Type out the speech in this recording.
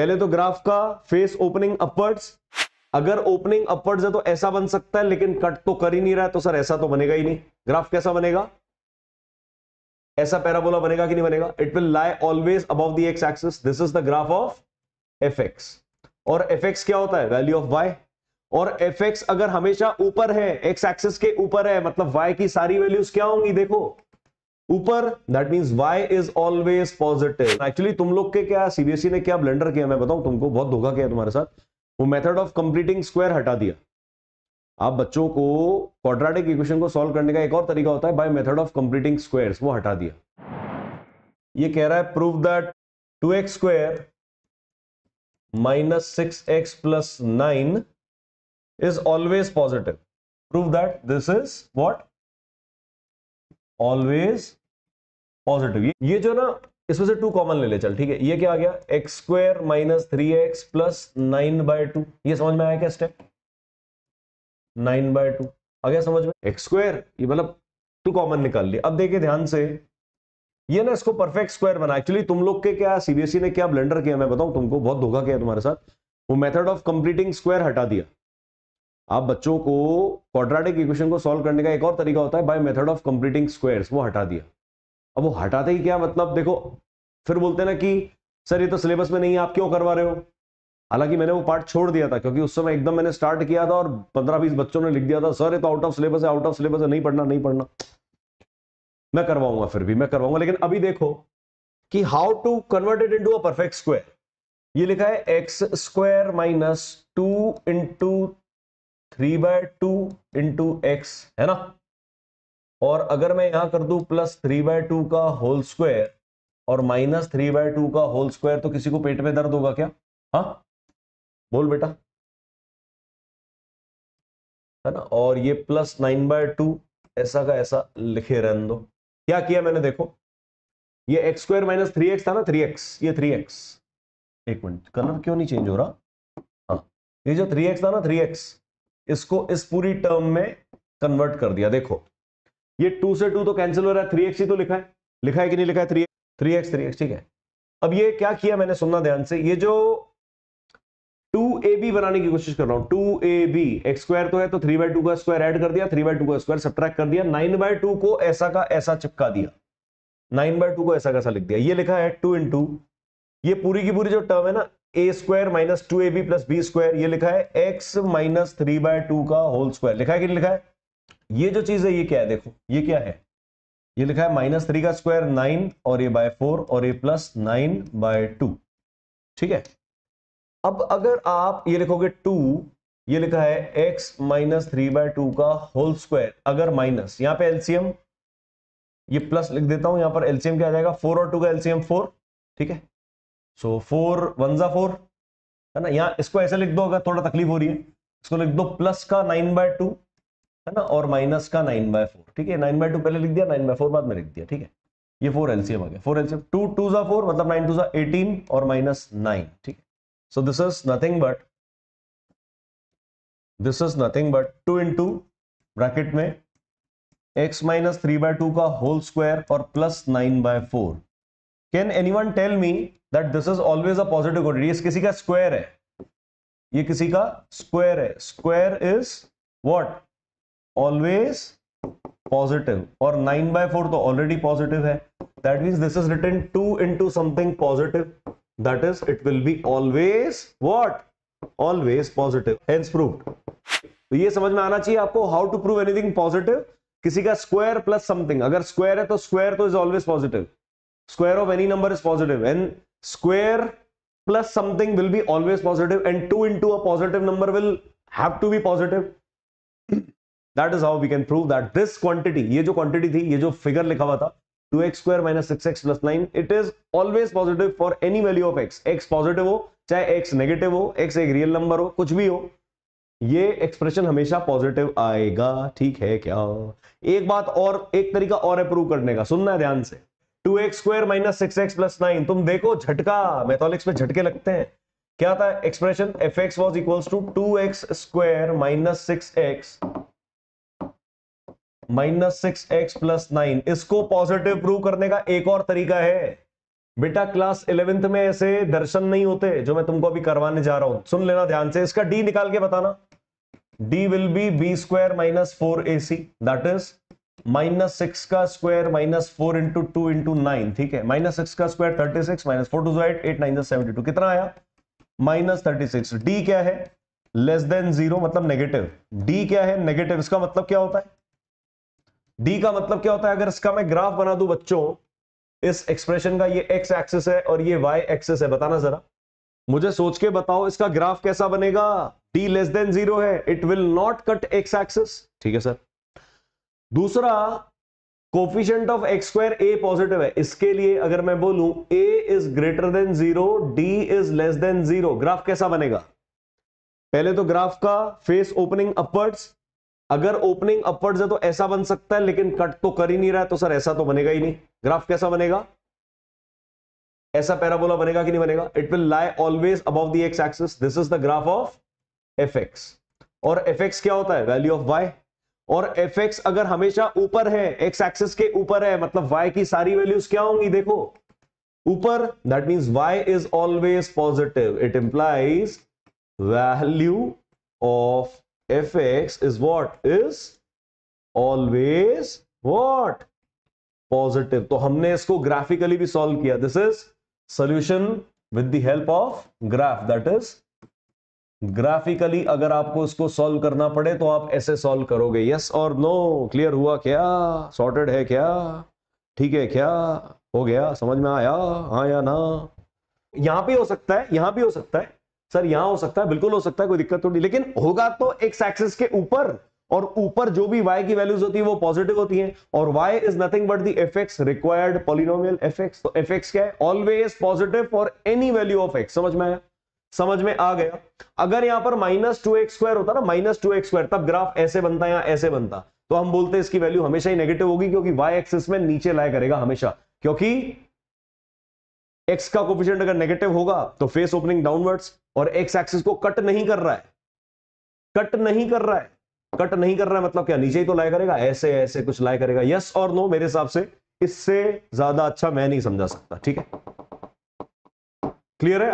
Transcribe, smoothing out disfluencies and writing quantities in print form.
पहले तो ग्राफ का फेस ओपनिंग अपवर्ड्स, अगर ओपनिंग अपवर्ड्स है तो ऐसा बन सकता है, लेकिन कट तो कर ही नहीं रहा है तो सर ऐसा तो बनेगा ही नहीं। ग्राफ कैसा बनेगा? ऐसा पैराबोला बनेगा कि नहीं बनेगा? It will lie always above the x axis. This is the graph of f x. और एफ एक्स क्या होता है? Value of y. और एफ एक्स अगर हमेशा ऊपर है, एक्स एक्सिस के ऊपर है, मतलब वाई की सारी वैल्यूज क्या होंगी? देखो ऊपर, that means y is always positive. Actually तुम लोग के क्या सीबीएसई ने क्या ब्लंडर किया, मैं बताऊं तुमको, बहुत धोखा किया तुम्हारे साथ। वो मेथड ऑफ कंप्लीटिंग स्क्वायर हटा दिया। आप बच्चों को क्वाड्रेटिक इक्वेशन को सॉल्व करने का एक और तरीका होता है by method of completing squares, वो हटा दिया। ये कह रहा है prove that 2x square minus 6x plus 9 is always positive. Prove that this is what? Always positive. ये जो ना, इसमें से 2 कॉमन ले ले चल, ठीक है। ये क्या आ गया? X square minus 3x plus 9/2। ये समझ में आया क्या स्टेप? 9/2 आ गया समझ में? एक्स स्क्वायर, ये मतलब 2 कॉमन निकाल लिया। अब देखिए ध्यान से, ये ना इसको परफेक्ट स्क्वायर बना। एक्चुअली तुम लोग के क्या सीबीएसई ने क्या ब्लंडर किया, मैं बताऊं तुमको, बहुत धोखा किया तुम्हारे साथ। वो मेथड ऑफ कंप्लीटिंग स्क्वायर हटा दिया। आप बच्चों को क्वाड्रेटिक इक्वेशन को सॉल्व करने का एक और तरीका होता है by method of completing squares, वो हटा दिया। अब वो हटाते ही क्या मतलब, देखो फिर बोलते हैं ना कि सर ये तो सिलेबस में नहीं है, आप क्यों करवा रहे हो? हालांकि मैंने वो पार्ट छोड़ दिया था, क्योंकि उस समय एकदम मैंने स्टार्ट किया था और 15-20 बच्चों ने लिख दिया था सर ये तो आउट ऑफ सिलेबस है, आउट ऑफ सिलेबस है, नहीं पढ़ना नहीं पढ़ना। मैं करवाऊंगा, फिर भी मैं करवाऊंगा, लेकिन अभी देखो कि how to convert it into a perfect square. ये लिखा है x square minus 2 into 3/2 into x, है ना। और अगर मैं यहां कर दूं प्लस 3/2 का होल स्क्वायर और माइनस 3/2 का होल स्क्वायर, तो किसी को पेट में दर्द होगा क्या? हाँ बोल बेटा, है ना। और ये प्लस 9/2 ऐसा का ऐसा लिखे रहने दो। क्या किया मैंने, देखो ये एक्स स्क्वायर माइनस 3x था ना, 3x, ये 3x, एक मिनट कलर क्यों नहीं चेंज हो रहा? हाँ, ये जो 3x था ना, 3x, इसको इस पूरी टर्म में कन्वर्ट कर दिया। देखो ये 2 से 2 तो कैंसिल हो रहा है, 3x ही तो लिखा है कि नहीं लिखा है? 3x, ठीक है। अब ये क्या किया मैंने, सुनना ध्यान से, ये जो 2ab बनाने की कोशिश कर रहा हूं, 2ab, एक्स स्क्वायर तो है तो 3/2 का स्क्वायर ऐड कर दिया, 3/2 का स्क्वायर सब्ट्रैक्ट कर दिया, 9/2 को ऐसा का ऐसा चिपका दिया, 9/2 को ऐसा कैसा लिख दिया। ये लिखा है 2 इंटू, ये पूरी की पूरी जो टर्म है ना, a square minus 2ab plus b square, ये लिखा है x माइनस 3/2 का होल स्क्वायर। लिखा है कि नहीं लिखा है? ये जो चीज है ये क्या है, देखो ये क्या है, ये लिखा है -3 का स्क्वायर 9 और ये बाय 4 और ये प्लस 9/2, ठीक है। अब अगर आप ये लिखोगे 2, ये लिखा है x माइनस 3/2 का होल स्क्वायर, अगर माइनस, यहां पे एलसीएम, ये प्लस लिख देता हूं, यहां पर एलसीएम क्या आ जाएगा, 4 और 2 का एलसीएम 4, ठीक है। सो 4 1 जा 4, है ना। यहां इसको ऐसे लिख दो, अगर थोड़ा तकलीफ हो रही है, इसको लिख दो प्लस का 9/2, है ना, और माइनस का 9/4, ठीक है। 9/2 पहले लिख दिया, 9/4 बाद में लिख दिया, ठीक है। ये 4 एलसीएम आ गया, 4 एलसीएम, 2 2 जा 4 मतलब 9 2 जा 18 और माइनस 9, ठीक है। So this is nothing but 2 into bracket में x माइनस 3/2 का होल स्क्वायर और plus 9/4। Can anyone tell me that this is always a positive quantity? ये किसी का स्क्वायर है, ये किसी का स्क्वायर है, square is what? Always positive, और 9/4 तो ऑलरेडी पॉजिटिव है, that means this is written 2 into something positive, that is it will be always what? Always positive, hence proved. तो ये समझ में आना चाहिए आपको, how to prove anything positive. किसी का स्क्वायर प्लस समथिंग, अगर स्क्वायर है तो स्क्वायर तो is always positive, square of any number is positive, and square plus something will be always positive, and 2 into a positive number will have to be positive. That is how we can prove that this quantity, ये जो quantity थी, ये जो figure लिखा हुआ था 2x square minus 6x plus 9, it is always positive for any value of x. x positive हो चाहे x negative हो, x एक real number हो, कुछ भी हो, ये एक्सप्रेशन हमेशा पॉजिटिव आएगा, ठीक है क्या? एक बात और, एक तरीका और है प्रूव करने का, सुनना है ध्यान से। 2x square minus 6x plus 9, तुम देखो झटका, मैथमेटिक्स में झटके लगते हैं। क्या था expression? fx was equals to 2x square minus 6x plus 9। इसको पॉजिटिव प्रूव करने का एक और तरीका है, बेटा क्लास 11th में ऐसे दर्शन नहीं होते जो मैं तुमको अभी करवाने जा रहा हूं, सुन लेना ध्यान से। इसका डी निकाल के बताना। D will be B square minus 4ac, that is -6 का स्क्वायर -4 इंटू 2 इंटू 9, ठीक है। -6 का स्क्वायर 36, -4 2 8, 8 9 72, कितना आया -36। डी क्या है, लेस देन 0 मतलब नेगेटिव। डी क्या है, नेगेटिव। इसका मतलब क्या होता है, डी का मतलब क्या होता है, अगर इसका मैं ग्राफ बना दूं बच्चों, इस एक्सप्रेशन का, ये एक्स एक्सिस है और ये वाई एक्सिस है, बताना जरा, मुझे सोच के बताओ इसका ग्राफ कैसा बनेगा। डी लेस देन 0 है, it will not cut X axis, ठीक है सर। दूसरा, coefficient of X square A positive है, इसके लिए अगर मैं बोलूं A is greater than 0, D is less than 0, graph कैसा बनेगा। पहले तो ग्राफ का फेस ओपनिंग अपवर्ड्स, अगर ओपनिंग अपवर्ड्स है तो ऐसा बन सकता है, लेकिन कट तो कर ही नहीं रहा है, तो सर ऐसा तो बनेगा ही नहीं। ग्राफ कैसा बनेगा, ऐसा पैराबोला बनेगा कि नहीं बनेगा। It will lie always above the x axis, this is the graph of f x. और एफ एक्स क्या होता है, वैल्यू ऑफ वाई। और एफ एक्स अगर हमेशा ऊपर है, एक्स एक्सिस के ऊपर है, मतलब वाई की सारी वैल्यूज क्या होंगी, देखो ऊपर, that means y is always positive. It implies value of fx is what, is always what, positive। तो हमने इसको ग्राफिकली भी सॉल्व किया। This is solution with the help of graph, that is graphically अगर आपको इसको सॉल्व करना पड़े तो आप ऐसे सॉल्व करोगे। यस और नो, क्लियर हुआ क्या, सॉर्टेड है क्या, ठीक है क्या, हो गया, समझ में आया, हाँ या ना। यहां भी हो सकता है, यहां भी हो सकता है सर, यहां हो सकता है, बिल्कुल हो सकता है, कोई दिक्कत तो नहीं, लेकिन होगा तो एक्स एक्सिस के ऊपर, और ऊपर जो भी y की वैल्यूज होती है वो पॉजिटिव होती हैं, और y is nothing but the fx required polynomial fx। तो fx क्या है, always positive for any value of x। समझ में आया, समझ में आ गया। अगर यहां पर -2x² होता ना, -2x², तब ग्राफ ऐसे बनता या ऐसे बनता, तो हम बोलते इसकी वैल्यू हमेशा ही नेगेटिव होगी, क्योंकि y एक्सिस में नीचे लाया करेगा हमेशा, क्योंकि x का कोफिशिएंट अगर नेगेटिव होगा तो फेस ओपनिंग डाउनवर्ड्स, और x एक्सिस को कट नहीं कर रहा है, कट नहीं कर रहा है, कट नहीं कर रहा है मतलब क्या, नीचे ही तो लाया करेगा, ऐसे ऐसे कुछ लाया करेगा। यस और नो, मेरे हिसाब से इससे ज्यादा अच्छा मैं नहीं समझा सकता, ठीक है, क्लियर है।